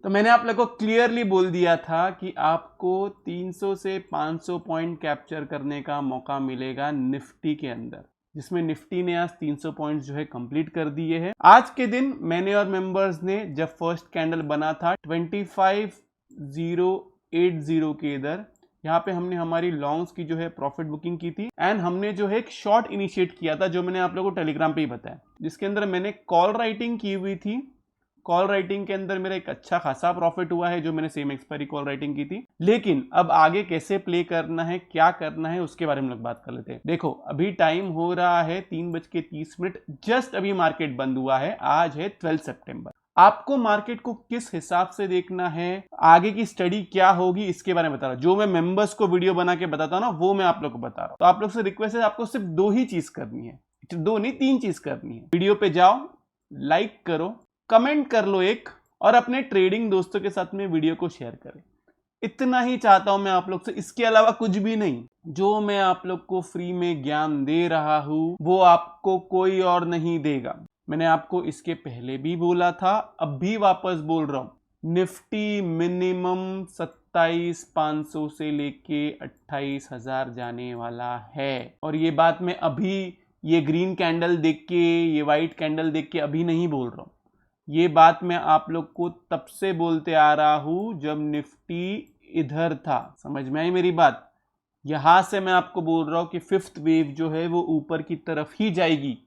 तो मैंने आप लोगों को क्लियरली बोल दिया था कि आपको 300 से 500 पॉइंट कैप्चर करने का मौका मिलेगा निफ्टी के अंदर, जिसमें निफ्टी ने आज 300 पॉइंट्स जो है कंप्लीट कर दिए हैं। आज के दिन मैंने और मेंबर्स ने जब फर्स्ट कैंडल बना था 25080 के इधर, यहाँ पे हमने हमारी लॉन्ग्स की जो है प्रॉफिट बुकिंग की थी एंड हमने जो है एक शॉर्ट इनिशिएट किया था, जो मैंने आप लोगों को टेलीग्राम पे ही बताया, जिसके अंदर मैंने कॉल राइटिंग की हुई थी। कॉल राइटिंग के अंदर मेरा एक अच्छा खासा प्रॉफिट हुआ है, जो मैंने सेम एक्सपायरी कॉल राइटिंग की थी। लेकिन अब आगे कैसे प्ले करना है, क्या करना है, उसके बारे में लोग बात कर लेते हैं। देखो अभी टाइम हो रहा है 3:30, जस्ट अभी मार्केट बंद हुआ है। आज है 12 सितंबर। आपको मार्केट को किस हिसाब से देखना है, आगे की स्टडी क्या होगी, इसके बारे में बता रहा हूं। जो मैं मेंबर्स को वीडियो बना के बताता हूं ना, वो मैं आप लोग को बता रहा हूं। तो आप लोग से रिक्वेस्ट है, आपको सिर्फ 2 ही चीज करनी है, 2 नहीं 3 चीज करनी है। वीडियो पे जाओ, लाइक करो, कमेंट कर लो एक, और अपने ट्रेडिंग दोस्तों के साथ में वीडियो को शेयर करें। इतना ही चाहता हूं मैं आप लोग से, इसके अलावा कुछ भी नहीं। जो मैं आप लोग को फ्री में ज्ञान दे रहा हूं वो आपको कोई और नहीं देगा। मैंने आपको इसके पहले भी बोला था, अब भी वापस बोल रहा हूं। निफ्टी मिनिमम 27,500 से लेके 28,000 जाने वाला है। और ये बात मैं अभी ये ग्रीन कैंडल देख के, ये व्हाइट कैंडल देख के अभी नहीं बोल रहा हूं। ये बात मैं आप लोग को तब से बोलते आ रहा हूं जब निफ्टी इधर था। समझ में आई मेरी बात? यहां से मैं आपको बोल रहा हूं कि 5th वेव जो है वो ऊपर की तरफ ही जाएगी।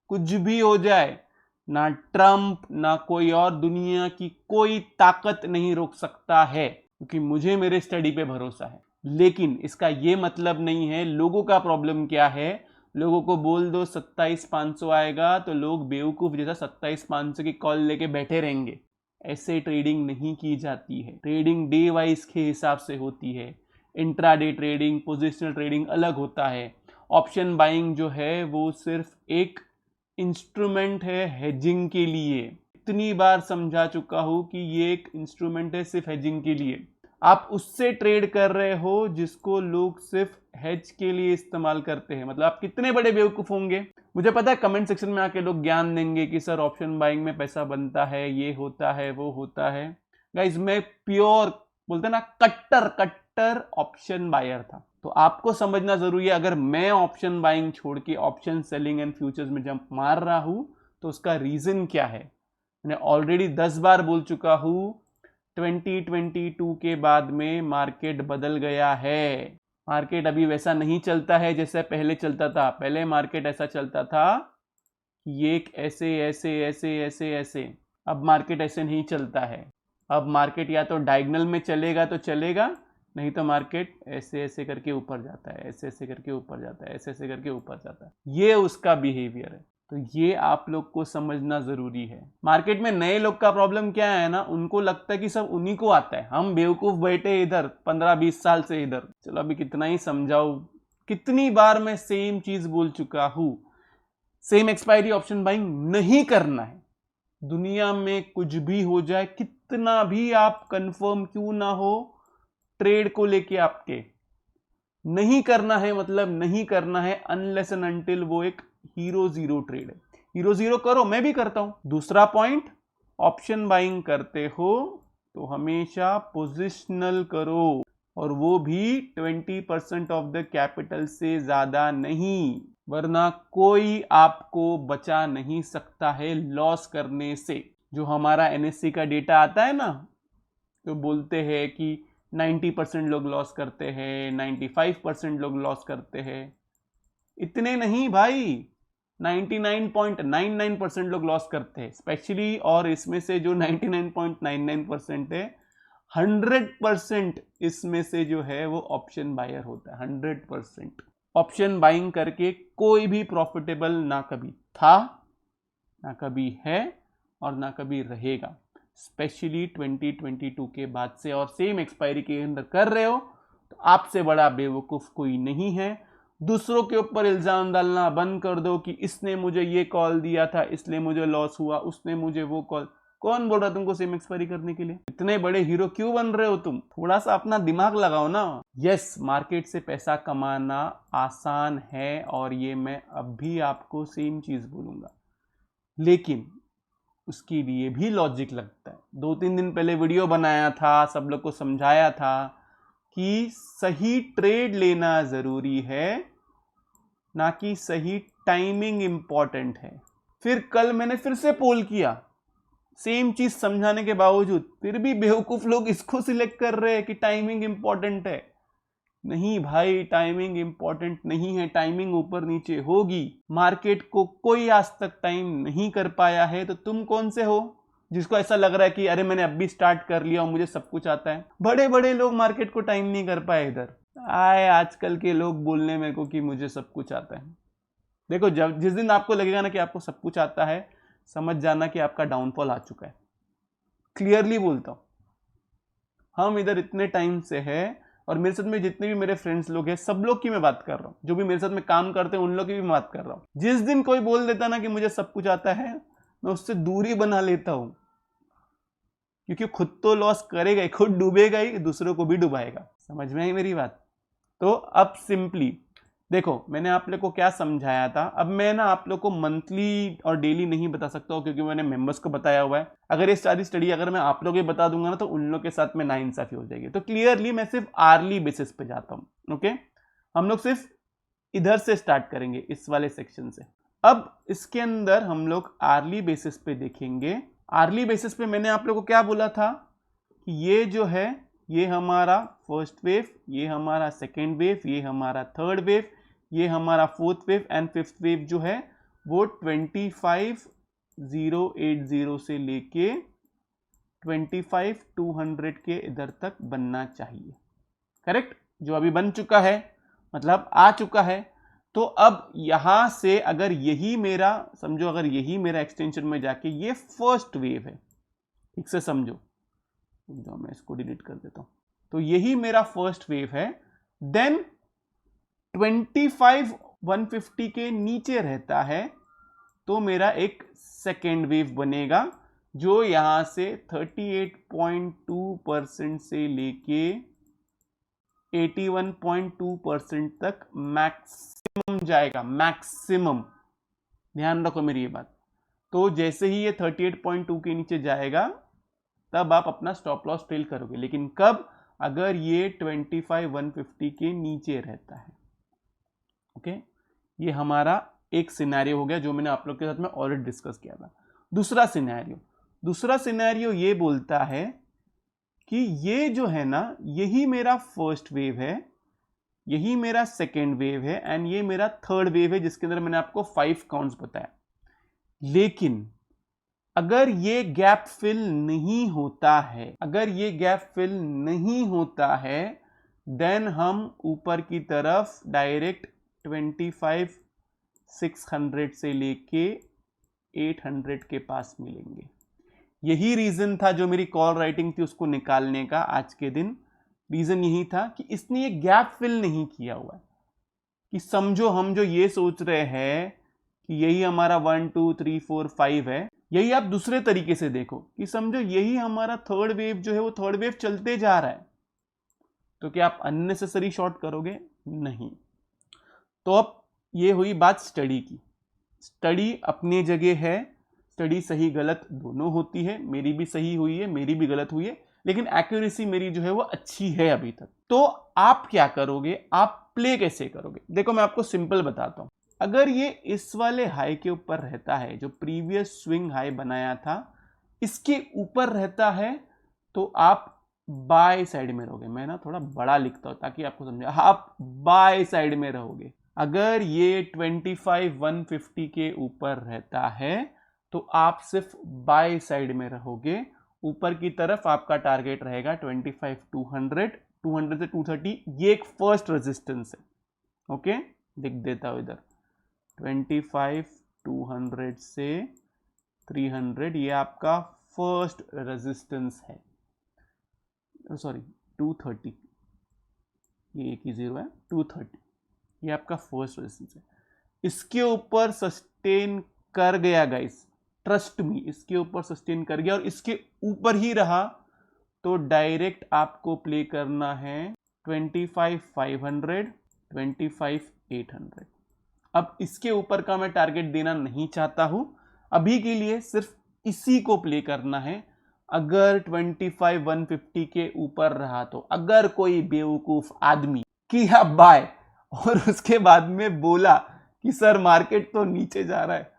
कुछ भी हो जाए, ना ट्रंप ना कोई और दुनिया की कोई ताकत नहीं रोक सकता है, क्योंकि मुझे मेरे स्टडी पे भरोसा है। लेकिन इसका यह मतलब नहीं है, लोगों का प्रॉब्लम क्या है, लोगों को बोल दो 27,500 आएगा तो लोग बेवकूफ जैसा 27,500 की कॉल लेके बैठे रहेंगे। ऐसे ट्रेडिंग नहीं की जाती है। ट्रेडिंग डे वाइज के हिसाब से होती है। इंट्राडे ट्रेडिंग, पोजिशनल ट्रेडिंग अलग होता है। ऑप्शन बाइंग जो है वो सिर्फ एक इंस्ट्रूमेंट है हेजिंग के लिए। इतनी बार समझा चुका हूं कि ये एक इंस्ट्रूमेंट है सिर्फ हेजिंग के लिए। आप उससे ट्रेड कर रहे हो जिसको लोग सिर्फ हेज के लिए इस्तेमाल करते हैं। मतलब आप कितने बड़े बेवकूफ होंगे। मुझे पता है कमेंट सेक्शन में आके लोग ज्ञान देंगे कि सर ऑप्शन बाइंग में पैसा बनता है, ये होता है, वो होता है। गाइज मैं प्योर, बोलते ना, कट्टर कट्टर ऑप्शन बायर था। तो आपको समझना जरूरी है, अगर मैं ऑप्शन बाइंग छोड़ के ऑप्शन सेलिंग एंड फ्यूचर्स में जंप मार रहा हूं तो उसका रीजन क्या है। मैंने ऑलरेडी 10 बार बोल चुका हूं, 2022 के बाद में मार्केट बदल गया है। मार्केट अभी वैसा नहीं चलता है जैसे पहले चलता था। पहले मार्केट ऐसा चलता था कि ये एक ऐसे ऐसे ऐसे ऐसे ऐसे। अब मार्केट ऐसे नहीं चलता है। अब मार्केट या तो डायगोनल में चलेगा तो चलेगा, नहीं तो मार्केट ऐसे ऐसे करके ऊपर जाता है, ऐसे ऐसे करके ऊपर जाता है, ऐसे ऐसे करके ऊपर जाता है। ये उसका बिहेवियर है। तो ये आप लोग को समझना जरूरी है। मार्केट में नए लोग का प्रॉब्लम क्या है ना, उनको लगता है कि सब उन्हीं को आता है। हम बेवकूफ बैठे इधर 15-20 साल से इधर। चलो अभी कितना ही समझाऊं, कितनी बार मैं सेम चीज बोल चुका हूं। सेम एक्सपायरी ऑप्शन बाइंग नहीं करना है। दुनिया में कुछ भी हो जाए, कितना भी आप कंफर्म क्यों ना हो ट्रेड को लेके, आपके नहीं करना है। मतलब नहीं करना है अनलेस एंड अनटिल वो एक हीरो जीरो ट्रेड है। हीरो जीरो करो, मैं भी करता हूं। दूसरा पॉइंट, ऑप्शन बाइंग करते हो तो हमेशा पोजिशनल करो, और वो भी 20% ऑफ द कैपिटल से ज्यादा नहीं, वरना कोई आपको बचा नहीं सकता है लॉस करने से। जो हमारा एनएससी का डेटा आता है ना, तो बोलते हैं कि 90% लोग लॉस करते हैं, 95% लोग लॉस करते हैं। इतने नहीं भाई, 99.99% लोग लॉस करते हैं स्पेशली। और इसमें से जो 99.99% है, 100% इसमें से जो है वो ऑप्शन बायर होता है। 100% ऑप्शन बाइंग करके कोई भी प्रॉफिटेबल ना कभी था, ना कभी है, और ना कभी रहेगा। स्पेशली 2022 के बाद से, और सेम एक्सपायरी के अंदर कर रहे हो तो आपसे बड़ा बेवकूफ कोई नहीं है। दूसरों के ऊपर इल्जाम डालना बंद कर दो कि इसने मुझे ये कॉल दिया था इसलिए मुझे लॉस हुआ, उसने मुझे वो कॉल। कौन बोल रहा तुमको सेम एक्सपायरी करने के लिए? इतने बड़े हीरो क्यों बन रहे हो तुम? थोड़ा सा अपना दिमाग लगाओ ना। यस, मार्केट से पैसा कमाना आसान है, और ये मैं अब भी आपको सेम चीज बोलूंगा, लेकिन उसके लिए भी लॉजिक लगता है। 2-3 दिन पहले वीडियो बनाया था, सब लोग को समझाया था कि सही ट्रेड लेना जरूरी है, ना कि सही टाइमिंग इंपॉर्टेंट है। फिर कल मैंने फिर से पोल किया, सेम चीज समझाने के बावजूद फिर भी बेवकूफ लोग इसको सिलेक्ट कर रहे हैं कि टाइमिंग इंपॉर्टेंट है। नहीं भाई, टाइमिंग इंपॉर्टेंट नहीं है, टाइमिंग ऊपर नीचे होगी। मार्केट को कोई आज तक टाइम नहीं कर पाया है, तो तुम कौन से हो जिसको ऐसा लग रहा है कि अरे मैंने अभी स्टार्ट कर लिया और मुझे सब कुछ आता है। बड़े बड़े लोग मार्केट को टाइम नहीं कर पाए। इधर आए आजकल के लोग बोलने मेरे को कि मुझे सब कुछ आता है। देखो, जब जिस दिन आपको लगेगा ना कि आपको सब कुछ आता है, समझ जाना कि आपका डाउनफॉल आ चुका है। क्लियरली बोलता हूं, हम इधर इतने टाइम से है, और मेरे साथ में जितने भी मेरे फ्रेंड्स लोग हैं, सब लोग की मैं बात कर रहा हूं, जो भी मेरे साथ में काम करते हैं उन लोग की भी बात कर रहा हूं। जिस दिन कोई बोल देता ना कि मुझे सब कुछ आता है, मैं उससे दूरी बना लेता हूं, क्योंकि खुद तो लॉस करेगा ही, खुद डूबेगा ही, दूसरों को भी डुबाएगा। समझ में आई मेरी बात? तो अब सिंपली देखो, मैंने आप लोग को क्या समझाया था। अब मैं ना आप लोग को मंथली और डेली नहीं बता सकता हूँ, क्योंकि मैंने मेंबर्स को बताया हुआ है। अगर ये सारी स्टडी अगर मैं आप लोग को बता दूंगा ना, तो उन लोग के साथ में नाइंसाफी हो जाएगी। तो क्लियरली मैं सिर्फ आर्ली बेसिस पे जाता हूँ। ओके, हम लोग सिर्फ इधर से स्टार्ट करेंगे, इस वाले सेक्शन से। अब इसके अंदर हम लोग आर्ली बेसिस पे देखेंगे। आर्ली बेसिस पे मैंने आप लोग को क्या बोला था कि ये जो है, ये हमारा फर्स्ट वेव, ये हमारा सेकेंड वेव, ये हमारा थर्ड वेव, ये हमारा fourth wave and fifth wave जो है वो 25,080 से लेके 25,200 के इधर तक बनना चाहिए। करेक्ट? जो अभी बन चुका है, मतलब आ चुका है। तो अब यहां से अगर यही मेरा समझो, अगर यही मेरा एक्सटेंशन में जाके ये फर्स्ट वेव है, ठीक से समझो, जो मैं इसको डिलीट कर देता हूं, तो यही मेरा फर्स्ट वेव है। देन 25,150 के नीचे रहता है तो मेरा एक सेकेंड वेव बनेगा, जो यहां से 38.2% से लेके 81.2% तक मैक्सिमम जाएगा। मैक्सिमम, ध्यान रखो मेरी ये बात। तो जैसे ही ये 38.2 के नीचे जाएगा, तब आप अपना स्टॉप लॉस फिल करोगे। लेकिन कब? अगर ये 25,150 के नीचे रहता है। ओके, ये हमारा एक सिनेरियो हो गया, जो मैंने आप लोग के साथ में ऑलरेडी डिस्कस किया था। दूसरा सिनेरियो ये बोलता है कि ये जो है ना, यही मेरा फर्स्ट वेव है, यही मेरा सेकेंड वेव है एंड ये मेरा थर्ड वेव है, जिसके अंदर मैंने आपको 5 काउंट्स बताया। लेकिन अगर ये गैप फिल नहीं होता है, अगर ये गैप फिल नहीं होता है, देन हम ऊपर की तरफ डायरेक्ट 25,600 से लेके 800 के पास मिलेंगे। यही रीजन था जो मेरी कॉल राइटिंग थी उसको निकालने का आज के दिन। रीजन यही था कि इसने ये गैप फिल नहीं किया हुआ है। कि समझो, हम जो ये सोच रहे हैं कि यही हमारा 1 2 3 4 5 है, यही आप दूसरे तरीके से देखो कि समझो यही हमारा थर्ड वेव जो है, वो थर्ड वेव चलते जा रहा है, तो क्या आप अननेसेसरी शॉर्ट करोगे? नहीं। तो अब ये हुई बात स्टडी की। स्टडी अपनी जगह है, स्टडी सही गलत दोनों होती है, मेरी भी सही हुई है, मेरी भी गलत हुई है, लेकिन एक्यूरेसी मेरी जो है वो अच्छी है अभी तक। तो आप क्या करोगे, आप प्ले कैसे करोगे? देखो, मैं आपको सिंपल बताता हूं। अगर ये इस वाले हाई के ऊपर रहता है, जो प्रीवियस स्विंग हाई बनाया था, इसके ऊपर रहता है, तो आप बाय साइड में रहोगे। मैं ना थोड़ा बड़ा लिखता हूं ताकि आपको समझे, आप बाय साइड में रहोगे। अगर ये 25,150 के ऊपर रहता है, तो आप सिर्फ बाय साइड में रहोगे। ऊपर की तरफ आपका टारगेट रहेगा 25,200, 200 से 230। ये एक फर्स्ट रेजिस्टेंस है। ओके, लिख देता हूं इधर 25,200 से 300, ये आपका फर्स्ट रेजिस्टेंस है। सॉरी, 230, ये एक ही जीरो है, 230, ये आपका फर्स्ट रेजिस्टेंस है। इसके ऊपर सस्टेन कर गया गाइस, ट्रस्ट मी, इसके ऊपर सस्टेन कर गया और इसके ऊपर ही रहा, तो डायरेक्ट आपको प्ले करना है 25,500, 25,800। अब इसके ऊपर का मैं टारगेट देना नहीं चाहता हूं, अभी के लिए सिर्फ इसी को प्ले करना है। अगर 25,150 के ऊपर रहा तो अगर कोई बेवकूफ आदमी किया बाय और उसके बाद में बोला कि सर मार्केट तो नीचे जा रहा है,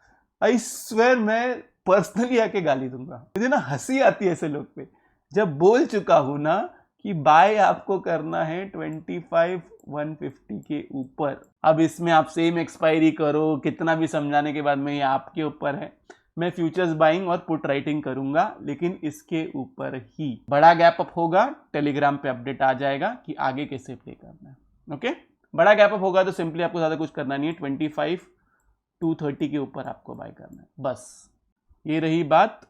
आई स्वेयर मैं पर्सनली आके गाली दूंगा। मुझे ना हंसी आती है ऐसे लोग पे। जब बोल चुका हूं ना कि बाय आपको करना है 25,150 के ऊपर, अब इसमें आप सेम एक्सपायरी करो, कितना भी समझाने के बाद में ये आपके ऊपर है। मैं फ्यूचर्स बाइंग और पुट राइटिंग करूंगा, लेकिन इसके ऊपर ही बड़ा गैप अप होगा, टेलीग्राम पे अपडेट आ जाएगा कि आगे कैसे प्ले करना है। ओके, बड़ा गैप अप होगा तो सिंपली आपको ज्यादा कुछ करना नहीं है, 25,230 के ऊपर आपको बाय करना है बस। ये रही बात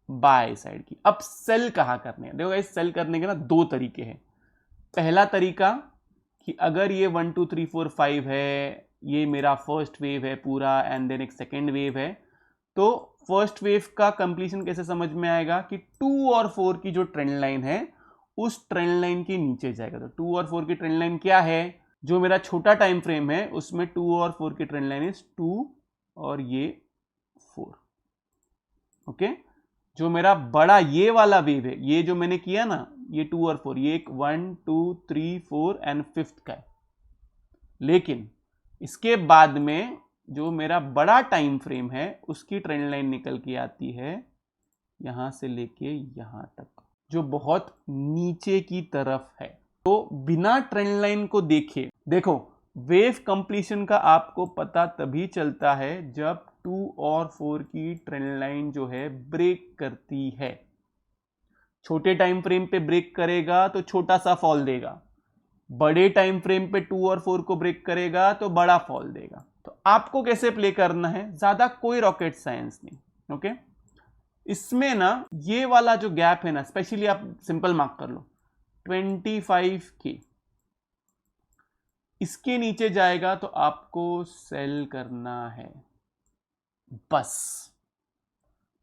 बाय साइड की। अब सेल कहां करने हैं? देखो गाइस, सेल करने के ना दो तरीके हैं। पहला तरीका कि अगर ये 1 2 3 4 5 है, ये मेरा फर्स्ट वेव है पूरा, एंड देन एक सेकेंड वेव है, तो फर्स्ट वेव का कंप्लीशन कैसे समझ में आएगा कि 2 और 4 की जो ट्रेंड लाइन है उस ट्रेंड लाइन के नीचे जाएगा। तो 2 और 4 की ट्रेंड लाइन क्या है? जो मेरा छोटा टाइम फ्रेम है उसमें 2 और 4 की ट्रेंड लाइन इज 2 और ये 4। ओके, जो मेरा बड़ा ये वाला वेव है, ये जो मैंने किया ना, ये 2 और 4, ये एक 1 2 3 4 एंड 5th का है। लेकिन इसके बाद में जो मेरा बड़ा टाइम फ्रेम है उसकी ट्रेंड लाइन निकल के आती है यहां से लेके यहां तक, जो बहुत नीचे की तरफ है। तो बिना ट्रेंड लाइन को देखे, देखो वेव कंप्लीशन का आपको पता तभी चलता है जब 2 और 4 की ट्रेंड लाइन जो है ब्रेक करती है। छोटे टाइम फ्रेम पे ब्रेक करेगा तो छोटा सा फॉल देगा, बड़े टाइम फ्रेम पे 2 और 4 को ब्रेक करेगा तो बड़ा फॉल देगा। तो आपको कैसे प्ले करना है, ज्यादा कोई रॉकेट साइंस नहीं। ओके, इसमें ना ये वाला जो गैप है ना, स्पेशली आप सिंपल मार्क कर लो 25 के, इसके नीचे जाएगा तो आपको सेल करना है बस,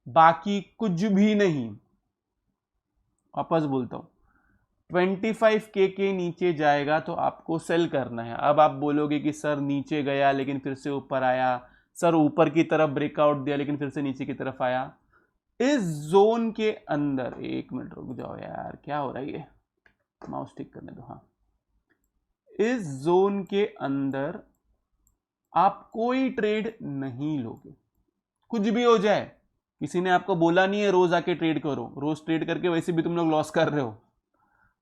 बाकी कुछ भी नहीं। वापस बोलता हूं, 25K के नीचे जाएगा तो आपको सेल करना है। अब आप बोलोगे कि सर नीचे गया लेकिन फिर से ऊपर आया, सर ऊपर की तरफ ब्रेकआउट दिया लेकिन फिर से नीचे की तरफ आया। इस जोन के अंदर, एक मिनट रुक जाओ यार, क्या हो रहा है, माउस टिक करने दो। हाँ, इस जोन के अंदर आप कोई ट्रेड नहीं लोगे, कुछ भी हो जाए। किसी ने आपको बोला नहीं है रोज आके ट्रेड करो, रोज ट्रेड करके वैसे भी तुम लोग लॉस कर रहे हो,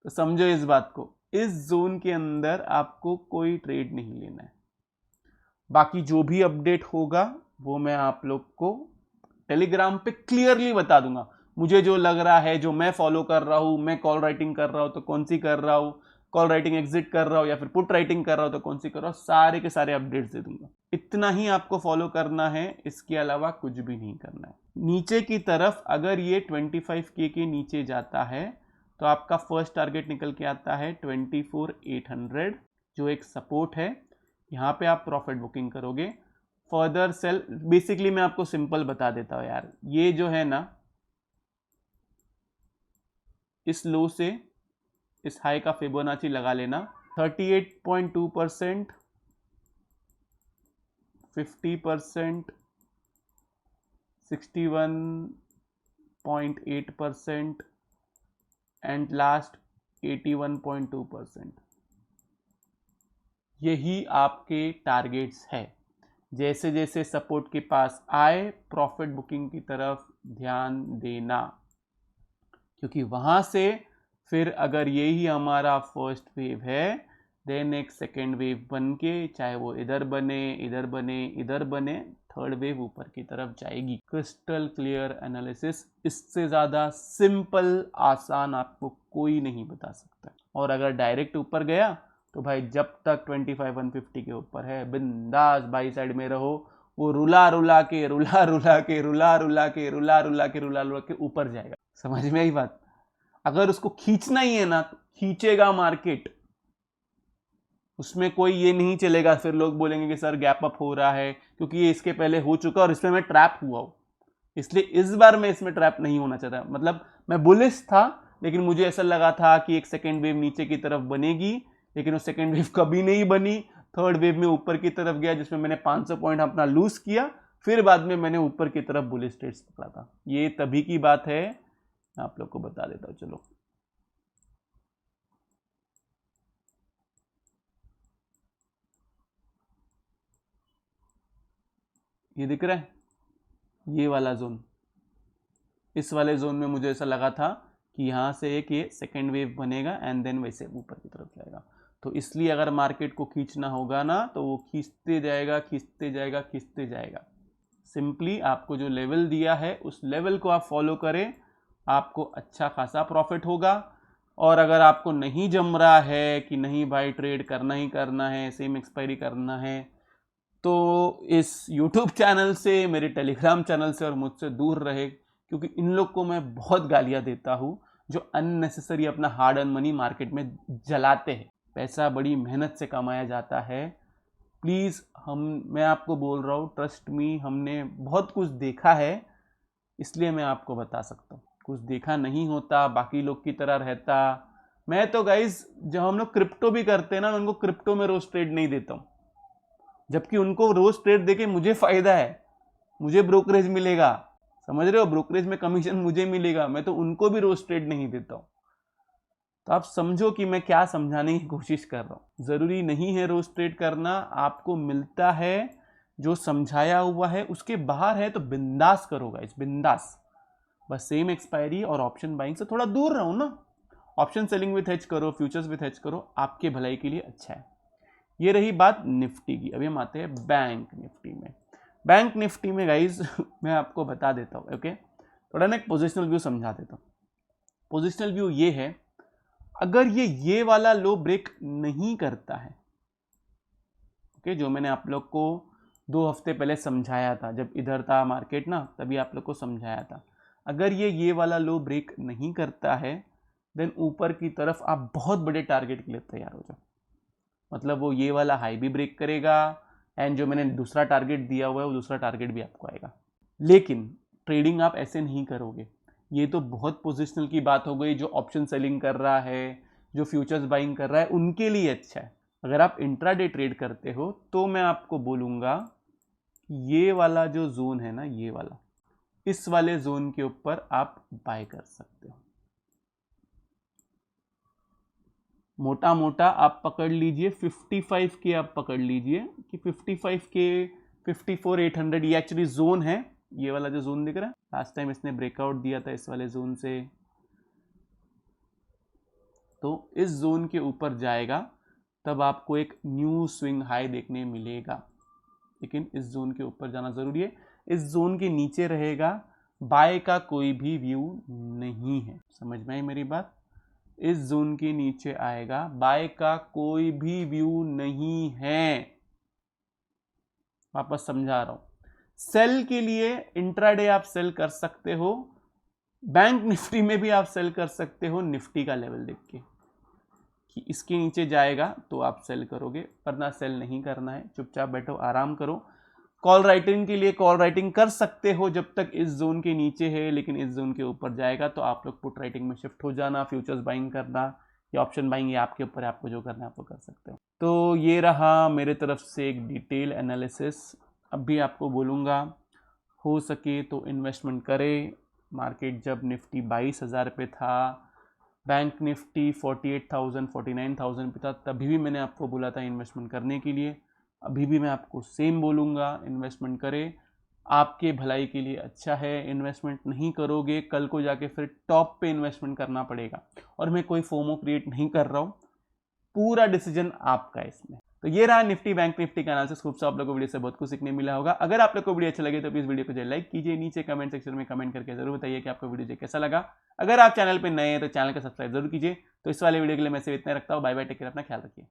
तो समझो इस बात को, इस जोन के अंदर आपको कोई ट्रेड नहीं लेना है। बाकी जो भी अपडेट होगा वो मैं आप लोग को टेलीग्राम पे क्लियरली बता दूंगा। मुझे जो लग रहा है, जो मैं फॉलो कर रहा हूं, मैं कॉल राइटिंग कर रहा हूं तो कौन सी कर रहा हूं, कॉल राइटिंग एग्जिट कर रहा हूं या फिर पुट राइटिंग कर रहा हूं तो कौन सी कर रहा हूं, सारे के सारे अपडेट्स दे दूंगा। इतना ही आपको फॉलो करना है, इसके अलावा कुछ भी नहीं करना है। नीचे की तरफ अगर ये 25K के नीचे जाता है तो आपका फर्स्ट टारगेट निकल के आता है 24,800, जो एक सपोर्ट है। यहाँ पे आप प्रॉफिट बुकिंग करोगे। फर्दर सेल, बेसिकली मैं आपको सिंपल बता देता हूँ यार, ये जो है ना, इस लो से इस हाई का फिबोनाची लगा लेना, 38.2%, 50%, 61.8% एंड लास्ट 81.2%। यही आपके टारगेट्स है। जैसे जैसे सपोर्ट के पास आए, प्रॉफिट बुकिंग की तरफ ध्यान देना, क्योंकि वहां से फिर अगर यही हमारा फर्स्ट वेव है, देन एक सेकेंड वेव बन के, चाहे वो इधर बने, इधर बने, इधर बने, थर्ड वेव ऊपर की तरफ जाएगी। क्रिस्टल क्लियर एनालिसिस, इससे ज्यादा सिंपल आसान आपको कोई नहीं बता सकता। और अगर डायरेक्ट ऊपर गया तो भाई जब तक 25,150 के ऊपर है, बिंदास बाई साइड में रहो। वो रुला रुला के रुला रुला के रुला रुला के रुला रुला के रुला रुला के ऊपर जाएगा। समझ में आई बात? अगर उसको खींचना ही है ना, खींचेगा मार्केट, उसमें कोई ये नहीं चलेगा फिर लोग बोलेंगे कि सर गैप अप हो रहा है, क्योंकि ये इसके पहले हो चुका और इसमें मैं ट्रैप हुआ हूं। इसलिए इस बार मैं इसमें ट्रैप नहीं होना चाहता। मतलब मैं बुलिश था, लेकिन मुझे ऐसा लगा था कि एक सेकेंड वेव नीचे की तरफ बनेगी, लेकिन वो सेकेंड वेव कभी नहीं बनी। थर्ड वेव में ऊपर की तरफ गया, जिसमें मैंने 500 पॉइंट अपना लूज किया, फिर बाद में मैंने ऊपर की तरफ बुलिश ट्रेड्स पकड़ा था। ये तभी की बात है मैं आप लोग को बता देता हूँ। चलो ये दिख रहा है, ये वाला जोन, इस वाले जोन में मुझे ऐसा लगा था कि यहाँ से एक ये सेकेंड वेव बनेगा एंड देन वैसे ऊपर की तरफ जाएगा। तो इसलिए अगर मार्केट को खींचना होगा ना तो वो खींचते जाएगा खींचते जाएगा खींचते जाएगा। सिंपली आपको जो लेवल दिया है उस लेवल को आप फॉलो करें, आपको अच्छा खासा प्रॉफिट होगा। और अगर आपको नहीं जम रहा है कि नहीं भाई ट्रेड करना ही करना है, सेम एक्सपायरी करना है, तो इस YouTube चैनल से, मेरे टेलीग्राम चैनल से और मुझसे दूर रहे, क्योंकि इन लोग को मैं बहुत गालियां देता हूं जो अननेसेसरी अपना हार्ड अर्न मनी मार्केट में जलाते हैं। पैसा बड़ी मेहनत से कमाया जाता है। प्लीज़ मैं आपको बोल रहा हूँ, ट्रस्ट मी, हमने बहुत कुछ देखा है, इसलिए मैं आपको बता सकता हूँ। कुछ देखा नहीं होता, बाकी लोग की तरह रहता। मैं तो गाइज जब हम लोग क्रिप्टो भी करते हैं ना, मैं उनको क्रिप्टो में रोज ट्रेड नहीं देता हूँ, जबकि उनको रोज ट्रेड देके मुझे फायदा है, मुझे ब्रोकरेज मिलेगा, समझ रहे हो, ब्रोकरेज में कमीशन मुझे मिलेगा, मैं तो उनको भी रोज ट्रेड नहीं देता हूँ। तो आप समझो कि मैं क्या समझाने की कोशिश कर रहा हूँ। जरूरी नहीं है रोज ट्रेड करना, आपको मिलता है जो समझाया हुआ है, उसके बाहर है तो बिंदास करो गाइस, बिंदास। बस सेम एक्सपायरी और ऑप्शन बाइंग से थोड़ा दूर रहो ना। ऑप्शन सेलिंग विथ हेज करो, फ्यूचर्स विथ हेज करो, आपके भलाई के लिए अच्छा है। ये रही बात निफ्टी की। अभी हम आते हैं बैंक निफ्टी में। बैंक निफ्टी में गाइज मैं आपको बता देता हूँ, ओके, थोड़ा ना एक पोजिशनल व्यू समझा देता हूँ। पोजिशनल व्यू ये है, अगर ये वाला लो ब्रेक नहीं करता है, ओके, जो मैंने आप लोग को 2 हफ्ते पहले समझाया था, जब इधर था मार्केट ना, तभी आप लोग को समझाया था, अगर ये वाला लो ब्रेक नहीं करता है, देन ऊपर की तरफ आप बहुत बड़े टारगेट के लिए तैयार हो जाओ। मतलब वो ये वाला हाई भी ब्रेक करेगा एंड जो मैंने दूसरा टारगेट दिया हुआ है वो दूसरा टारगेट भी आपको आएगा। लेकिन ट्रेडिंग आप ऐसे नहीं करोगे। ये तो बहुत पोजिशनल की बात हो गई, जो ऑप्शन सेलिंग कर रहा है, जो फ्यूचर्स बाइंग कर रहा है, उनके लिए अच्छा है। अगर आप इंट्राडे ट्रेड करते हो तो मैं आपको बोलूँगा ये वाला जो जोन है ना, ये वाला, इस वाले जोन के ऊपर आप बाय कर सकते हो। मोटा मोटा आप पकड़ लीजिए 55 के, आप पकड़ लीजिए कि 55 के 54,800 ये एक्चुअली जोन है। ये वाला जो जोन दिख रहा है, लास्ट टाइम इसने ब्रेकआउट दिया था इस वाले जोन से, तो इस जोन के ऊपर जाएगा तब आपको एक न्यू स्विंग हाई देखने मिलेगा। लेकिन इस जोन के ऊपर जाना जरूरी है। इस जोन के नीचे रहेगा, बाय का कोई भी व्यू नहीं है। समझ में आई मेरी बात? इस जोन के नीचे आएगा, बाय का कोई भी व्यू नहीं है। वापस समझा रहा हूं, सेल के लिए इंट्राडे आप सेल कर सकते हो, बैंक निफ्टी में भी आप सेल कर सकते हो, निफ्टी का लेवल देख के कि इसके नीचे जाएगा तो आप सेल करोगे, वरना सेल नहीं करना है, चुपचाप बैठो, आराम करो। कॉल राइटिंग के लिए कॉल राइटिंग कर सकते हो जब तक इस जोन के नीचे है, लेकिन इस जोन के ऊपर जाएगा तो आप लोग पुट राइटिंग में शिफ्ट हो जाना, फ्यूचर्स बाइंग करना या ऑप्शन बाइंग, ये आपके ऊपर है, आपको जो करना है आप वो कर सकते हो। तो ये रहा मेरे तरफ से एक डिटेल एनालिसिस। अब भी आपको बोलूँगा, हो सके तो इन्वेस्टमेंट करें। मार्केट जब निफ्टी 22,000 पे था, बैंक निफ्टी 48,000 49,000 पे था, तभी भी मैंने आपको बोला था इन्वेस्टमेंट करने के लिए। अभी भी मैं आपको सेम बोलूँगा, इन्वेस्टमेंट करें, आपके भलाई के लिए अच्छा है। इन्वेस्टमेंट नहीं करोगे, कल को जाके फिर टॉप पे इन्वेस्टमेंट करना पड़ेगा। और मैं कोई फोमो क्रिएट नहीं कर रहा हूँ, पूरा डिसीजन आपका है इसमें। तो ये रहा निफ्टी बैंक निफ्टी का एनालिसिस। खूब सा आप लोगों को वीडियो से बहुत कुछ सीखने मिला होगा। अगर आप लोग को वीडियो अच्छा लगे तो प्लीज वीडियो को लाइक कीजिए, नीचे कमेंट सेक्शन में कमेंट करके जरूर बताइए कि आपको वीडियो कैसा लगा। अगर आप चैनल पे नए हैं तो चैनल को सब्सक्राइब जरूर कीजिए। तो इस वाले वीडियो के लिए मैं सिर्फ इतना रखता हूँ। बाय बाय, टेक केयर, अपना ख्याल रखिए।